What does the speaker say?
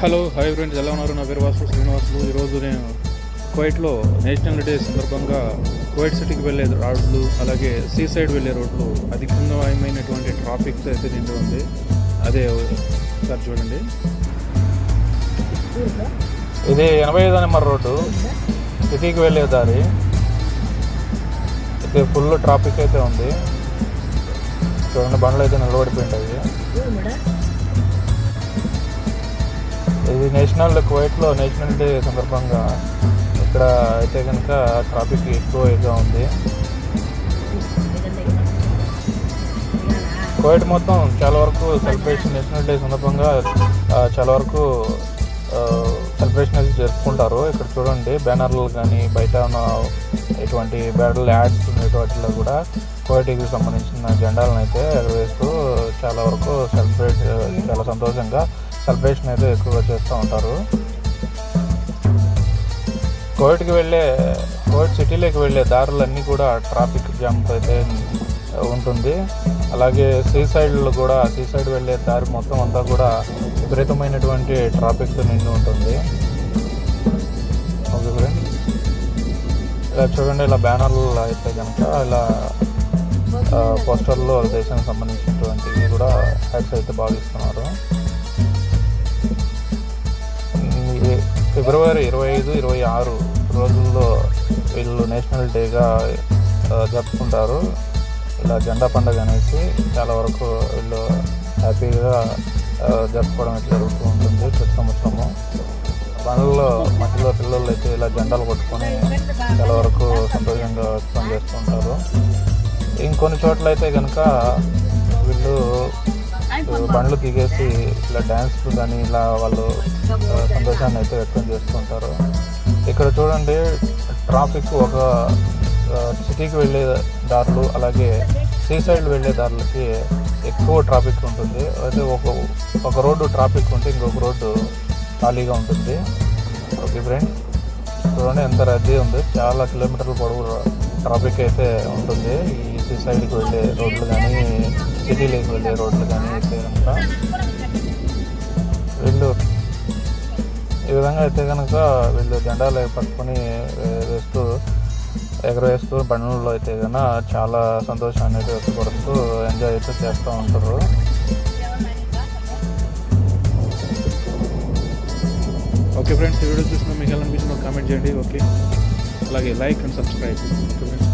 Hello hi friends, ఎలా ఉన్నారు? నా పేరు వాసు శ్రీనివాసులు. ఈరోజు నేను కువైట్లో నేషనల్ డే సందర్భంగా కువైట్ సిటీకి వెళ్ళే రోడ్లు, అలాగే సీ సైడ్ వెళ్ళే రోడ్లు అధికంగామైనటువంటి ట్రాఫిక్ అయితే నిండి ఉంది. అదే సార్ చూడండి, ఇది 85 నెంబర్ రోడ్డు, సిటీకి వెళ్ళే దారి. ఇది ఫుల్ ట్రాఫిక్ అయితే ఉంది. చూడండి, బండ్లు అయితే నిలబడిపోయింటాయి. ఇది కువైట్లో నేషనల్ డే సందర్భంగా ఇక్కడ అయితే కనుక ట్రాఫిక్ ఎక్కువగా ఉంది. కువైట్ మొత్తం చాలా వరకు సెలబ్రేషన్ నేషనల్ డే సందర్భంగా చాలా వరకు సెలబ్రేషన్ అయితే జరుపుకుంటారు. ఇక్కడ చూడండి, బ్యానర్లు కానీ బయట ఉన్న ఎటువంటి బ్యానర్లు యాడ్స్ ఉండేటిలో కూడా కువైట్కి సంబంధించిన జెండాలను అయితే ఎగరవేస్తూ చాలా వరకు చాలా సంతోషంగా సెలబ్రేషన్ అయితే ఎక్కువగా చేస్తూ ఉంటారు. కువైట్ సిటీలోకి వెళ్ళే దారులన్నీ కూడా ట్రాఫిక్ జామ్తో అయితే ఉంటుంది. అలాగే సీ సైడ్ వెళ్ళే దారి మొత్తం అంతా కూడా విపరీతమైనటువంటి ట్రాఫిక్ నిండి ఉంటుంది. ఓకే ఫ్రెండ్స్, ఇలా చూడండి, ఇలా బ్యానర్లు అయితే కనుక ఇలా పోస్టర్లు వాళ్ళ దేశానికి సంబంధించినటువంటివి కూడా యాడ్స్ అయితే బాగా ఇస్తున్నారు. ఫిబ్రవరి 25, 26 రోజుల్లో వీళ్ళు నేషనల్ డేగా జరుపుకుంటారు. ఇలా జెండా పండుగ అనేసి చాలా వరకు వీళ్ళు హ్యాపీగా జరుపుకోవడం అయితే జరుగుతూ ఉంటుంది. ప్రతి సంవత్సరము బండ్లలో మధ్యలో పిల్లలు అయితే ఇలా జెండాలు కొట్టుకొని చాలా వరకు సంతోషంగా వ్యక్తం చేస్తూ ఉంటారు. ఇంకొన్ని చోట్ల అయితే కనుక వీళ్ళు బండ్లు దిగేసి ఇలా డ్యాన్స్లు కానీ ఇలా వాళ్ళు సంతోషాన్ని అయితే వ్యక్తం చేస్తుంటారు. ఇక్కడ చూడండి, ట్రాఫిక్ ఒక సిటీకి వెళ్ళే దారులు అలాగే సీ సైడ్ వెళ్ళే దారులకి ఎక్కువ ట్రాఫిక్ ఉంటుంది. అయితే ఒక రోడ్డు ట్రాఫిక్ ఉంటే ఇంకొక రోడ్డు ఖాళీగా ఉంటుంది. ఓకే ఫ్రెండ్స్, చూడండి ఎంత రద్దీ ఉంది. చాలా కిలోమీటర్ల పొడవు ట్రాఫిక్ అయితే ఉంటుంది. ఈ సీ సైడ్కి వెళ్ళే రోడ్లు కానీ సిటీలోకి వెళ్ళే రోడ్లు కానీ అయితే కనుక వీళ్ళు ఈ విధంగా అయితే కనుక వీళ్ళు జెండాలు పట్టుకొని ఎగరవేస్తూ బండ్లలో అయితే కనుక చాలా సంతోషాన్ని అయితే వ్యక్తపరుస్తూ ఎంజాయ్ అయితే చేస్తూ ఉంటారు. ఓకే ఫ్రెండ్స్, ఈ వీడియో చూసిన మీకు ఎలా అనిపించిందో కామెంట్ చేయండి. ఓకే, అలాగే like and subscribe. Okay friends.